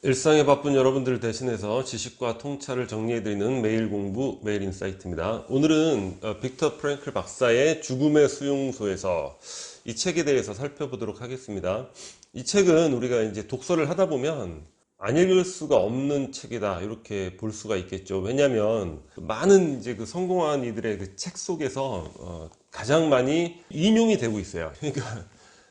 일상에 바쁜 여러분들을 대신해서 지식과 통찰을 정리해드리는 매일 공부 매일 인사이트입니다. 오늘은 빅터 프랭클 박사의 죽음의 수용소에서 이 책에 대해서 살펴보도록 하겠습니다. 이 책은 우리가 이제 독서를 하다 보면 안 읽을 수가 없는 책이다 이렇게 볼 수가 있겠죠. 왜냐하면 많은 이제 그 성공한 이들의 그 책 속에서 가장 많이 인용이 되고 있어요. 그러니까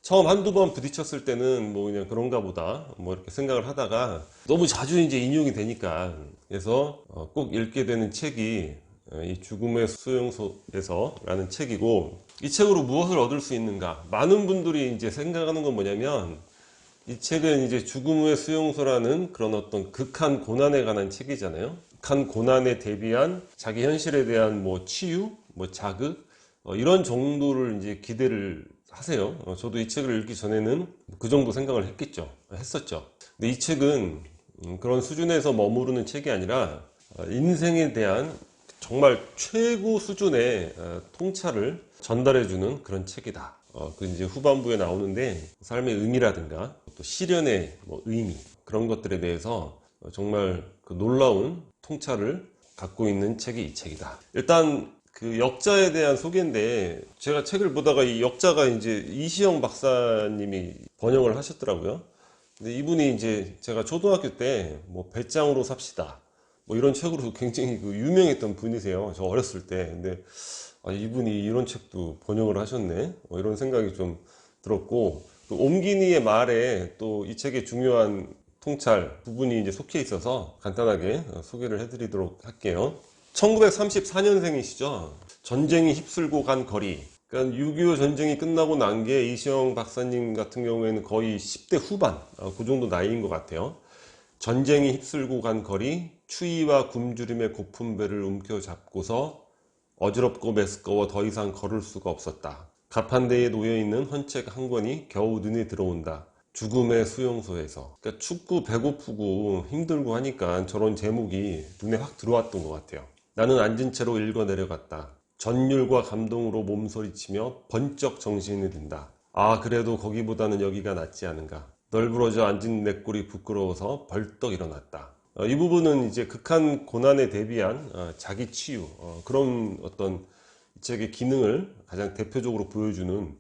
처음 한두 번 부딪혔을 때는 뭐 그냥 그런가 보다 뭐 이렇게 생각을 하다가 너무 자주 이제 인용이 되니까 그래서 꼭 읽게 되는 책이 이 죽음의 수용소에서 라는 책이고, 이 책으로 무엇을 얻을 수 있는가, 많은 분들이 이제 생각하는 건 뭐냐면 이 책은 이제 죽음의 수용소라는 그런 어떤 극한 고난에 관한 책이잖아요. 극한 고난에 대비한 자기 현실에 대한 뭐 치유, 뭐 자극, 이런 정도를 이제 기대를 하세요. 저도 이 책을 읽기 전에는 그 정도 생각을 했었죠. 근데 이 책은 그런 수준에서 머무르는 책이 아니라 인생에 대한 정말 최고 수준의 통찰을 전달해주는 그런 책이다. 그 이제 후반부에 나오는데 삶의 의미라든가 또 실현의 뭐 의미, 그런 것들에 대해서 정말 그 놀라운 통찰을 갖고 있는 책이 이 책이다. 일단 그 역자에 대한 소개인데, 제가 책을 보다가 이 역자가 이제 이시영 박사님이 번역을 하셨더라고요. 근데 이분이 이제 제가 초등학교 때 뭐 배짱으로 삽시다 뭐 이런 책으로 굉장히 그 유명했던 분이세요. 저 어렸을 때. 근데 이분이 이런 책도 번역을 하셨네, 이런 생각이 좀 들었고, 그 옴기니의 말에 또 이 책의 중요한 통찰 부분이 이제 속해 있어서 간단하게 소개를 해드리도록 할게요. 1934년생이시죠. 전쟁이 휩쓸고 간 거리. 그러니까 6.25 전쟁이 끝나고 난 게 이시영 박사님 같은 경우에는 거의 10대 후반, 그 정도 나이인 것 같아요. 전쟁이 휩쓸고 간 거리, 추위와 굶주림의 고픈 배를 움켜잡고서 어지럽고 메스꺼워 더 이상 걸을 수가 없었다. 가판대에 놓여있는 헌책 한 권이 겨우 눈에 들어온다. 죽음의 수용소에서. 그러니까 춥고 배고프고 힘들고 하니까 저런 제목이 눈에 확 들어왔던 것 같아요. 나는 앉은 채로 읽어 내려갔다. 전율과 감동으로 몸소리치며 번쩍 정신이 든다. 그래도 거기보다는 여기가 낫지 않은가. 널브러져 앉은 내 꼴이 부끄러워서 벌떡 일어났다. 이 부분은 이제 극한 고난에 대비한 자기 치유, 그런 어떤 이 책의 기능을 가장 대표적으로 보여주는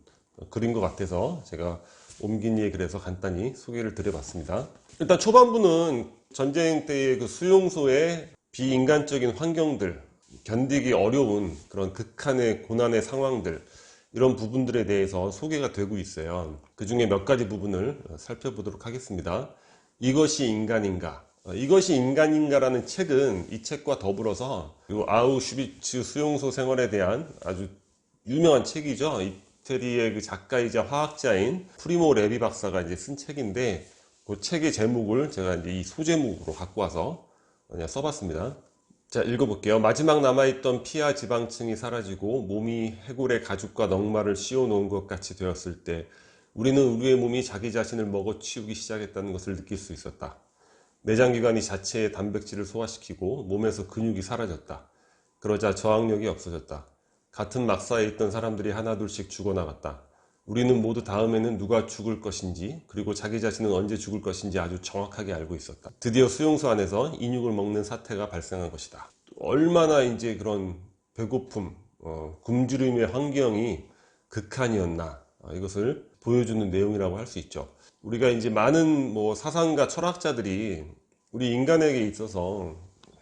글인 것 같아서 제가 옴기니의 글에서 간단히 소개를 드려봤습니다. 일단 초반부는 전쟁 때의 그 수용소의 비인간적인 환경들, 견디기 어려운 그런 극한의 고난의 상황들, 이런 부분들에 대해서 소개가 되고 있어요. 그 중에 몇 가지 부분을 살펴보도록 하겠습니다. 이것이 인간인가? 이것이 인간인가라는 책은 이 책과 더불어서 아우슈비츠 수용소 생활에 대한 아주 유명한 책이죠. 이태리의 그 작가이자 화학자인 프리모 레비 박사가 이제 쓴 책인데, 그 책의 제목을 제가 이제 이 소제목으로 갖고 와서 그냥 써봤습니다. 자, 읽어볼게요. 마지막 남아있던 피하 지방층이 사라지고 몸이 해골의 가죽과 넝마를 씌워놓은 것 같이 되었을 때 우리는 우리의 몸이 자기 자신을 먹어치우기 시작했다는 것을 느낄 수 있었다. 내장기관이 자체의 단백질을 소화시키고 몸에서 근육이 사라졌다. 그러자 저항력이 없어졌다. 같은 막사에 있던 사람들이 하나둘씩 죽어나갔다. 우리는 모두 다음에는 누가 죽을 것인지, 그리고 자기 자신은 언제 죽을 것인지 아주 정확하게 알고 있었다. 드디어 수용소 안에서 인육을 먹는 사태가 발생한 것이다. 얼마나 이제 그런 배고픔, 굶주림의 환경이 극한이었나, 이것을 보여주는 내용이라고 할 수 있죠. 우리가 이제 많은 뭐 사상가 철학자들이 우리 인간에게 있어서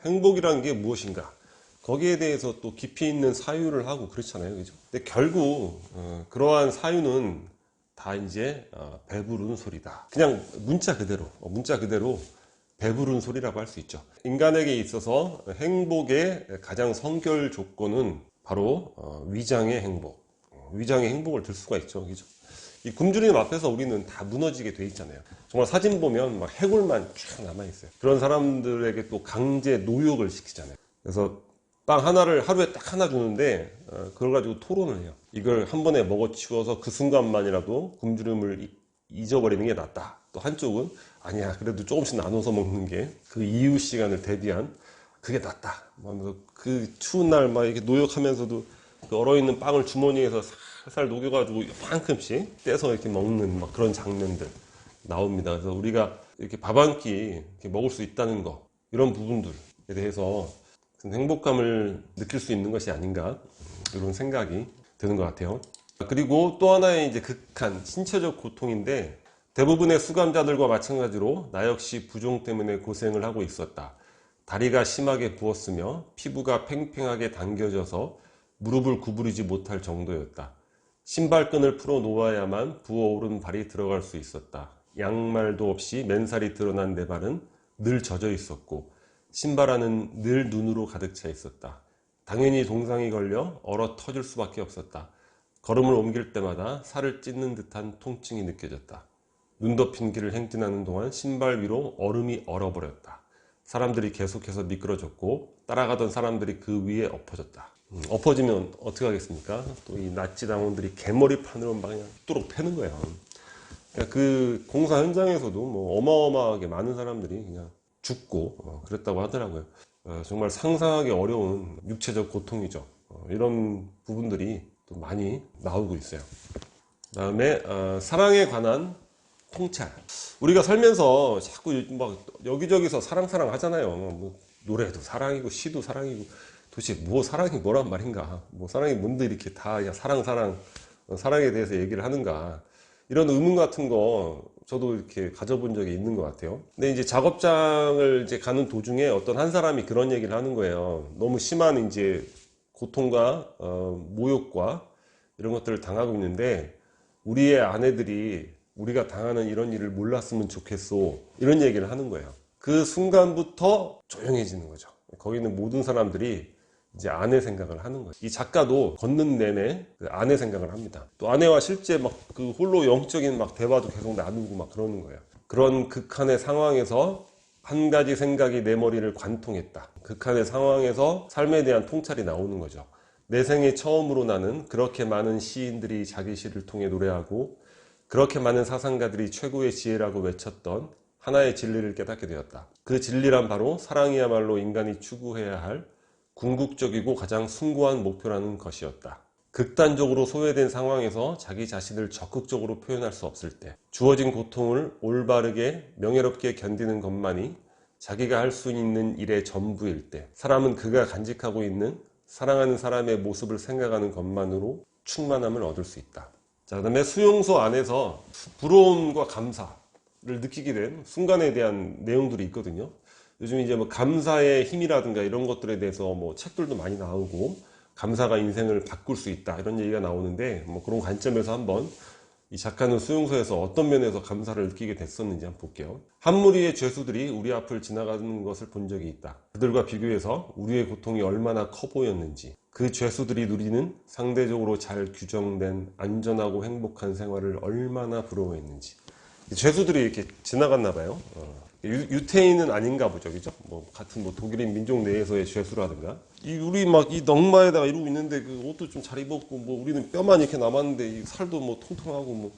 행복이라는 게 무엇인가, 거기에 대해서 또 깊이 있는 사유를 하고 그렇잖아요. 그죠? 근데 결국 그러한 사유는 다 이제 배부른 소리다. 그냥 문자 그대로 배부른 소리라고 할 수 있죠. 인간에게 있어서 행복의 가장 선결 조건은 바로 위장의 행복. 위장의 행복을 들 수가 있죠. 그죠? 이 굶주림 앞에서 우리는 다 무너지게 돼 있잖아요. 정말 사진 보면 막 해골만 쫙 남아있어요. 그런 사람들에게 또 강제 노역을 시키잖아요. 그래서 빵 하나를 하루에 딱 하나 주는데 그걸 가지고 토론을 해요. 이걸 한 번에 먹어치워서 그 순간만이라도 굶주림을 잊어버리는 게 낫다. 또 한쪽은 아니야, 그래도 조금씩 나눠서 먹는 게 그 이후 시간을 대비한 그게 낫다. 그 추운 날 막 이렇게 노역하면서도 그 얼어있는 빵을 주머니에서 살살 녹여가지고 만큼씩 떼서 이렇게 먹는 막 그런 장면들 나옵니다. 그래서 우리가 이렇게 밥 한 끼 이렇게 먹을 수 있다는 거, 이런 부분들에 대해서 행복감을 느낄 수 있는 것이 아닌가, 이런 생각이 드는 것 같아요. 그리고 또 하나의 이제 극한 신체적 고통인데, 대부분의 수감자들과 마찬가지로 나 역시 부종 때문에 고생을 하고 있었다. 다리가 심하게 부었으며 피부가 팽팽하게 당겨져서 무릎을 구부리지 못할 정도였다. 신발끈을 풀어 놓아야만 부어오른 발이 들어갈 수 있었다. 양말도 없이 맨살이 드러난 내 발은 늘 젖어 있었고 신발 안은 늘 눈으로 가득 차 있었다. 당연히 동상이 걸려 얼어 터질 수밖에 없었다. 걸음을 옮길 때마다 살을 찢는 듯한 통증이 느껴졌다. 눈 덮인 길을 행진하는 동안 신발 위로 얼음이 얼어버렸다. 사람들이 계속해서 미끄러졌고 따라가던 사람들이 그 위에 엎어졌다. 엎어지면 어떻게 하겠습니까? 또 이 나치 당원들이 개머리판으로 막 그냥 뚫어 패는 거예요. 그러니까 그 공사 현장에서도 뭐 어마어마하게 많은 사람들이 그냥 죽고 그랬다고 하더라고요. 정말 상상하기 어려운 육체적 고통이죠. 이런 부분들이 또 많이 나오고 있어요. 그 다음에 사랑에 관한 통찰. 우리가 살면서 자꾸 막 여기저기서 사랑 하잖아요. 뭐 노래도 사랑이고 시도 사랑이고, 도대체 뭐 사랑이 뭐란 말인가, 뭐 사랑이 뭔데 이렇게 다 그냥 사랑에 대해서 얘기를 하는가, 이런 의문 같은 거 저도 이렇게 가져본 적이 있는 것 같아요. 근데 이제 작업장을 이제 가는 도중에 어떤 한 사람이 그런 얘기를 하는 거예요. 너무 심한 이제 고통과 모욕과 이런 것들을 당하고 있는데 우리의 아내들이 우리가 당하는 이런 일을 몰랐으면 좋겠소, 이런 얘기를 하는 거예요. 그 순간부터 조용해지는 거죠. 거기 있는 모든 사람들이 이제 아내 생각을 하는 거죠. 이 작가도 걷는 내내 그 아내 생각을 합니다. 또 아내와 실제 막 그 홀로 영적인 막 대화도 계속 나누고 막 그러는 거예요. 그런 극한의 상황에서 한 가지 생각이 내 머리를 관통했다. 극한의 상황에서 삶에 대한 통찰이 나오는 거죠. 내 생애 처음으로 나는 그렇게 많은 시인들이 자기 시를 통해 노래하고 그렇게 많은 사상가들이 최고의 지혜라고 외쳤던 하나의 진리를 깨닫게 되었다. 그 진리란 바로 사랑이야말로 인간이 추구해야 할 궁극적이고 가장 숭고한 목표라는 것이었다. 극단적으로 소외된 상황에서 자기 자신을 적극적으로 표현할 수 없을 때, 주어진 고통을 올바르게 명예롭게 견디는 것만이 자기가 할 수 있는 일의 전부일 때, 사람은 그가 간직하고 있는 사랑하는 사람의 모습을 생각하는 것만으로 충만함을 얻을 수 있다. 자, 그 다음에 수용소 안에서 부러움과 감사를 느끼게 된 순간에 대한 내용들이 있거든요. 요즘 이제 뭐 감사의 힘이라든가 이런 것들에 대해서 뭐 책들도 많이 나오고, 감사가 인생을 바꿀 수 있다 이런 얘기가 나오는데, 뭐 그런 관점에서 한번 이 작가는 수용소에서 어떤 면에서 감사를 느끼게 됐었는지 한번 볼게요. 한 무리의 죄수들이 우리 앞을 지나가는 것을 본 적이 있다. 그들과 비교해서 우리의 고통이 얼마나 커 보였는지, 그 죄수들이 누리는 상대적으로 잘 규정된 안전하고 행복한 생활을 얼마나 부러워했는지. 죄수들이 이렇게 지나갔나 봐요. 유태인은 아닌가 보죠, 그죠? 뭐 같은 뭐 독일인 민족 내에서의 죄수라든가, 우리 막 이 넝마에다가 이러고 있는데 그 옷도 좀 잘 입었고, 뭐 우리는 뼈만 이렇게 남았는데 이 살도 뭐 통통하고, 뭐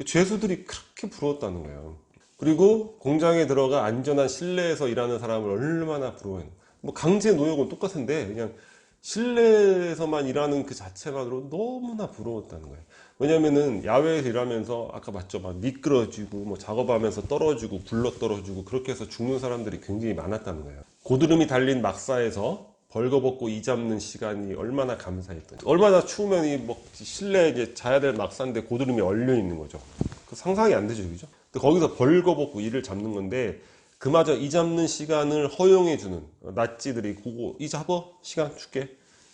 죄수들이 그렇게 부러웠다는 거예요. 그리고 공장에 들어가 안전한 실내에서 일하는 사람을 얼마나 부러워했는지. 뭐 강제 노역은 똑같은데 그냥 실내에서만 일하는 그 자체만으로 너무나 부러웠다는 거예요. 왜냐면은 야외에서 일하면서 아까 봤죠, 막 미끄러지고 뭐 작업하면서 떨어지고 굴러 떨어지고 그렇게 해서 죽는 사람들이 굉장히 많았다는 거예요. 고드름이 달린 막사에서 벌거벗고 이 잡는 시간이 얼마나 감사했던지. 얼마나 추우면 이 뭐 실내에 이제 자야 될 막사인데 고드름이 얼려 있는 거죠. 그 상상이 안 되죠, 그죠? 근데 거기서 벌거벗고 이를 잡는 건데, 그마저 이 잡는 시간을 허용해주는 나치들이 그거 이 잡어 시간 줄게,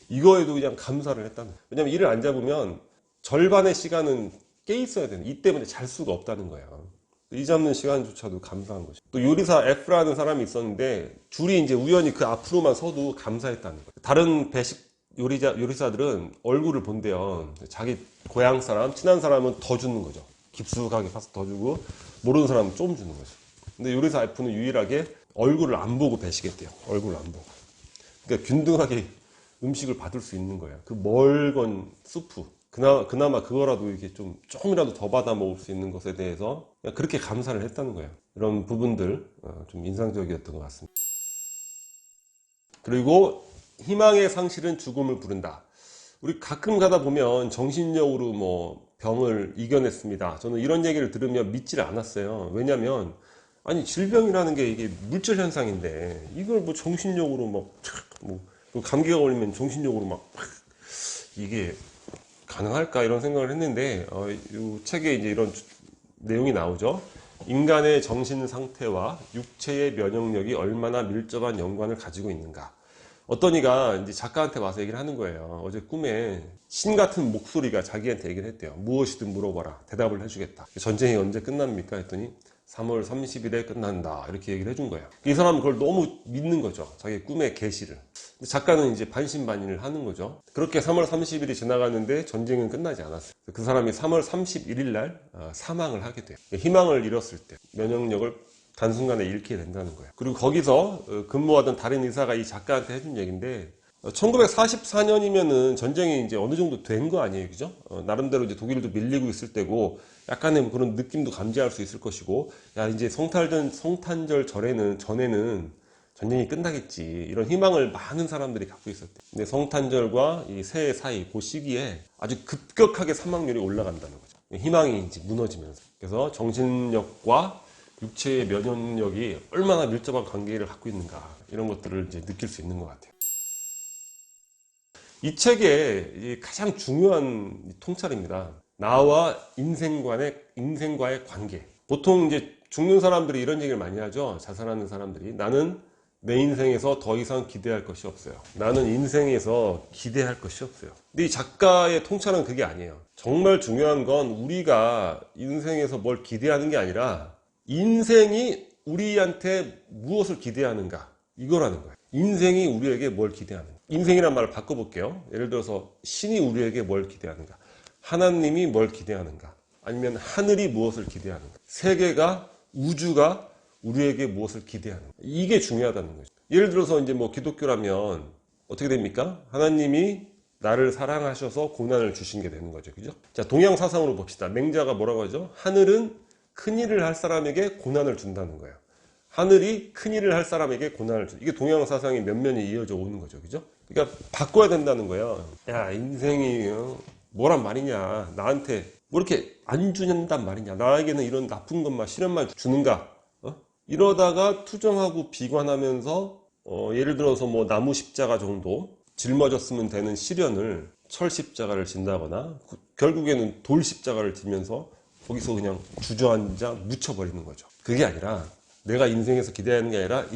이거에도 그냥 감사를 했다는 거예요. 왜냐면 이를 안 잡으면 절반의 시간은 깨 있어야 되는, 이 때문에 잘 수가 없다는 거예요. 이 잡는 시간조차도 감사한 거죠. 또 요리사 F라는 사람이 있었는데 줄이 이제 우연히 그 앞으로만 서도 감사했다는 거예요. 다른 배식 요리사들은 얼굴을 본대요. 자기 고향 사람, 친한 사람은 더 주는 거죠. 깊숙하게 파서 더 주고, 모르는 사람은 좀 주는 거죠. 근데 요리사 F는 유일하게 얼굴을 안 보고 배식했대요. 얼굴을 안 보고. 그러니까 균등하게 음식을 받을 수 있는 거예요. 그 멀건 수프, 그나마 그거라도 이렇게 조금이라도 더 받아 먹을 수 있는 것에 대해서 그냥 그렇게 감사를 했다는 거예요. 이런 부분들 좀 인상적이었던 것 같습니다. 그리고 희망의 상실은 죽음을 부른다. 우리 가끔 가다 보면 정신력으로 뭐 병을 이겨냈습니다. 저는 이런 얘기를 들으면 믿지를 않았어요. 왜냐면 아니 질병이라는 게 이게 물질 현상인데 이걸 뭐 정신력으로 뭐 감기가 걸리면 정신력으로 막 이게 가능할까 이런 생각을 했는데 이 책에 이제 이런 내용이 나오죠. 인간의 정신 상태와 육체의 면역력이 얼마나 밀접한 연관을 가지고 있는가. 어떤 이가 이제 작가한테 와서 얘기를 하는 거예요. 어제 꿈에 신 같은 목소리가 자기한테 얘기를 했대요. 무엇이든 물어봐라. 대답을 해주겠다. 전쟁이 언제 끝납니까? 했더니 3월 30일에 끝난다. 이렇게 얘기를 해준 거예요. 이 사람은 그걸 너무 믿는 거죠. 자기 꿈의 계시를. 작가는 이제 반신반의를 하는 거죠. 그렇게 3월 30일이 지나갔는데 전쟁은 끝나지 않았어요. 그 사람이 3월 31일 날 사망을 하게 돼요. 희망을 잃었을 때 면역력을 단순간에 잃게 된다는 거예요. 그리고 거기서 근무하던 다른 의사가 이 작가한테 해준 얘기인데 1944년이면은 전쟁이 이제 어느 정도 된 거 아니에요, 그죠? 나름대로 이제 독일도 밀리고 있을 때고 약간의 그런 느낌도 감지할 수 있을 것이고, 야 이제 성탄절 전에는 전쟁이 끝나겠지 이런 희망을 많은 사람들이 갖고 있었대. 근데 성탄절과 이 새해 사이 그 시기에 아주 급격하게 사망률이 올라간다는 거죠. 희망이 이제 무너지면서. 그래서 정신력과 육체의 면역력이 얼마나 밀접한 관계를 갖고 있는가 이런 것들을 이제 느낄 수 있는 것 같아요. 이 책의 가장 중요한 통찰입니다. 나와 인생과의 관계. 보통 이제 죽는 사람들이 이런 얘기를 많이 하죠. 자살하는 사람들이. 나는 내 인생에서 더 이상 기대할 것이 없어요. 나는 인생에서 기대할 것이 없어요. 근데 이 작가의 통찰은 그게 아니에요. 정말 중요한 건 우리가 인생에서 뭘 기대하는 게 아니라 인생이 우리한테 무엇을 기대하는가 이거라는 거예요. 인생이 우리에게 뭘 기대하는가. 인생이란 말을 바꿔볼게요. 예를 들어서 신이 우리에게 뭘 기대하는가, 하나님이 뭘 기대하는가, 아니면 하늘이 무엇을 기대하는가, 세계가, 우주가 우리에게 무엇을 기대하는가. 이게 중요하다는 거죠. 예를 들어서 이제 뭐 기독교라면 어떻게 됩니까? 하나님이 나를 사랑하셔서 고난을 주신 게 되는 거죠. 그죠? 자, 동양 사상으로 봅시다. 맹자가 뭐라고 하죠? 하늘은 큰일을 할 사람에게 고난을 준다는 거예요. 하늘이 큰일을 할 사람에게 고난을 준. 이게 동양 사상이 면면이 이어져 오는 거죠. 그죠? 그러니까 바꿔야 된다는 거예요. 야, 인생이 뭐란 말이냐. 나한테 뭐 이렇게 안 주는단 말이냐. 나에게는 이런 나쁜 것만 시련만 주는가. 이러다가 투정하고 비관하면서 예를 들어서 뭐 나무 십자가 정도 짊어졌으면 되는 시련을 철 십자가를 진다거나 결국에는 돌 십자가를 지면서 거기서 그냥 주저앉아 묻혀버리는 거죠. 그게 아니라 내가 인생에서 기대하는 게 아니라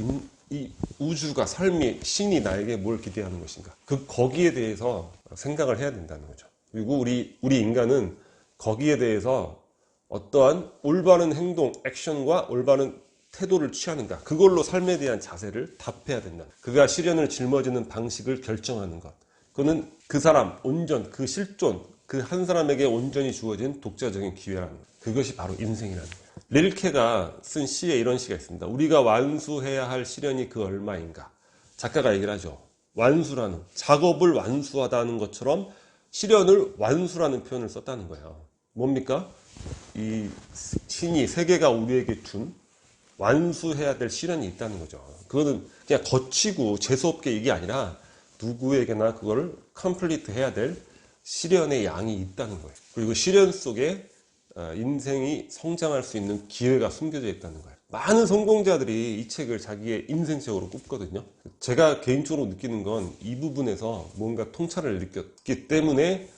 이 우주가, 삶이, 신이 나에게 뭘 기대하는 것인가. 거기에 대해서 생각을 해야 된다는 거죠. 그리고 우리 인간은 거기에 대해서 어떠한 올바른 행동, 액션과 올바른 태도를 취하는가. 그걸로 삶에 대한 자세를 답해야 된다. 그가 시련을 짊어지는 방식을 결정하는 것. 그거는 그 사람, 온전, 그 실존, 그 한 사람에게 온전히 주어진 독자적인 기회라는 것. 그것이 바로 인생이라는 거예요. 릴케가 쓴 시에 이런 시가 있습니다. 우리가 완수해야 할 시련이 그 얼마인가. 작가가 얘기를 하죠. 완수라는, 작업을 완수하다는 것처럼 시련을 완수라는 표현을 썼다는 거예요. 뭡니까? 이 신이, 세계가 우리에게 준 완수해야 될 시련이 있다는 거죠. 그거는 그냥 거치고 재수없게 이게 아니라 누구에게나 그걸 컴플리트 해야 될 시련의 양이 있다는 거예요. 그리고 시련 속에 인생이 성장할 수 있는 기회가 숨겨져 있다는 거예요. 많은 성공자들이 이 책을 자기의 인생책으로 꼽거든요. 제가 개인적으로 느끼는 건 이 부분에서 뭔가 통찰을 느꼈기 때문에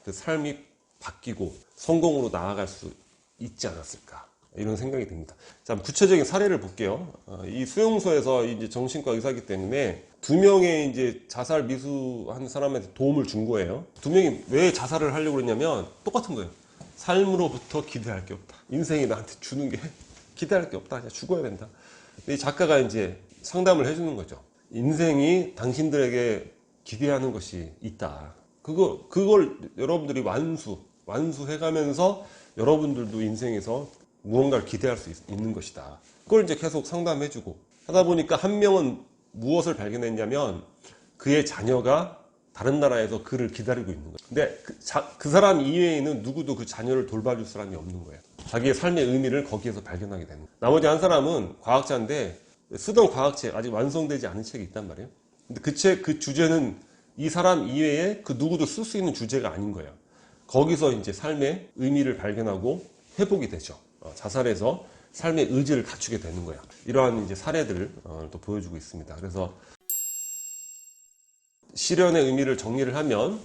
그 삶이 바뀌고 성공으로 나아갈 수 있지 않았을까. 이런 생각이 듭니다. 자, 구체적인 사례를 볼게요. 이 수용소에서 이제 정신과 의사이기 때문에 2명의 이제 자살 미수한 사람한테 도움을 준 거예요. 2명이 왜 자살을 하려고 그랬냐면 똑같은 거예요. 삶으로부터 기대할 게 없다. 인생이 나한테 주는 게 기대할 게 없다. 그냥 죽어야 된다. 이 작가가 이제 상담을 해주는 거죠. 인생이 당신들에게 기대하는 것이 있다. 그걸 여러분들이 완수해가면서 여러분들도 인생에서 무언가를 기대할 수 있는 것이다. 그걸 이제 계속 상담해주고 하다 보니까 한 명은 무엇을 발견했냐면 그의 자녀가 다른 나라에서 그를 기다리고 있는 거예요. 근데 그 사람 이외에는 누구도 그 자녀를 돌봐줄 사람이 없는 거예요. 자기의 삶의 의미를 거기에서 발견하게 되는 거예요. 나머지 한 사람은 과학자인데 쓰던 과학책, 아직 완성되지 않은 책이 있단 말이에요. 근데 그 주제는 이 사람 이외에 그 누구도 쓸 수 있는 주제가 아닌 거예요. 거기서 이제 삶의 의미를 발견하고 회복이 되죠. 자살해서 삶의 의지를 갖추게 되는 거예요. 이러한 이제 사례들을 또 보여주고 있습니다. 그래서 시련의 의미를 정리를 하면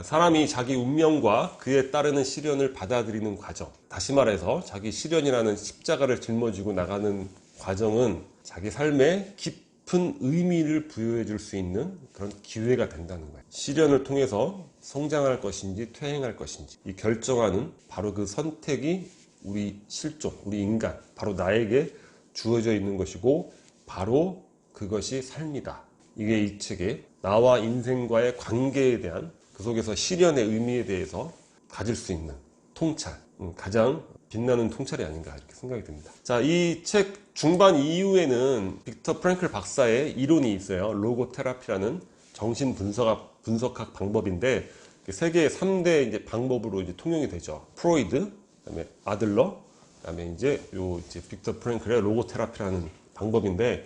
사람이 자기 운명과 그에 따르는 시련을 받아들이는 과정, 다시 말해서 자기 시련이라는 십자가를 짊어지고 나가는 과정은 자기 삶에 깊은 의미를 부여해 줄 수 있는 그런 기회가 된다는 거예요. 시련을 통해서 성장할 것인지 퇴행할 것인지 이 결정하는 바로 그 선택이 우리 실존, 우리 인간, 바로 나에게 주어져 있는 것이고 바로 그것이 삶이다. 이게 이 책의 나와 인생과의 관계에 대한 그 속에서 시련의 의미에 대해서 가질 수 있는 통찰, 가장 빛나는 통찰이 아닌가 이렇게 생각이 듭니다. 자, 이 책 중반 이후에는 빅터 프랭클 박사의 이론이 있어요. 로고 테라피라는 정신 분석학 방법인데 세계의 3대 이제 방법으로 이제 통용이 되죠. 프로이드, 그다음에 아들러, 그다음에 이제 빅터 프랭클의 로고 테라피라는 방법인데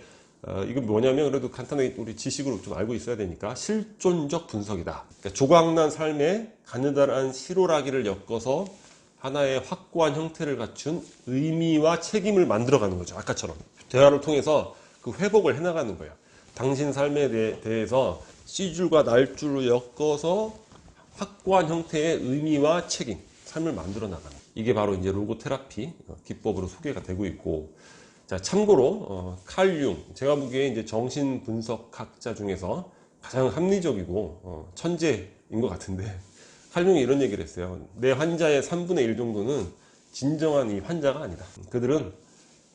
이건 뭐냐면 그래도 간단하게 우리 지식으로 좀 알고 있어야 되니까 실존적 분석이다. 그러니까 조각난 삶에 가느다란 실오라기를 엮어서 하나의 확고한 형태를 갖춘 의미와 책임을 만들어가는 거죠. 아까처럼 대화를 통해서 그 회복을 해나가는 거예요. 당신 삶에 대해서 C줄과 날줄을 엮어서 확고한 형태의 의미와 책임, 삶을 만들어 나가는 이게 바로 이제 로고 테라피 기법으로 소개가 되고 있고, 자, 참고로 칼 융, 제가 보기에 이제 정신 분석학자 중에서 가장 합리적이고 천재인 것 같은데, 칼 융이 이런 얘기를 했어요. 내 환자의 3분의 1 정도는 진정한 이 환자가 아니다. 그들은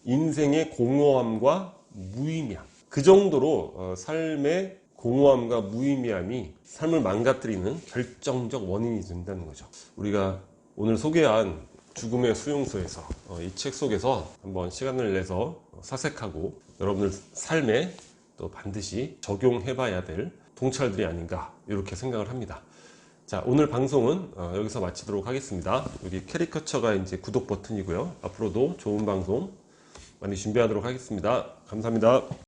인생의 공허함과 무의미함, 그 정도로 삶의 공허함과 무의미함이 삶을 망가뜨리는 결정적 원인이 된다는 거죠. 우리가 오늘 소개한 죽음의 수용소에서 이 책 속에서 한번 시간을 내서 사색하고 여러분들 삶에 또 반드시 적용해봐야 될 통찰들이 아닌가 이렇게 생각을 합니다. 자, 오늘 방송은 여기서 마치도록 하겠습니다. 여기 캐리커처가 이제 구독 버튼이고요. 앞으로도 좋은 방송 많이 준비하도록 하겠습니다. 감사합니다.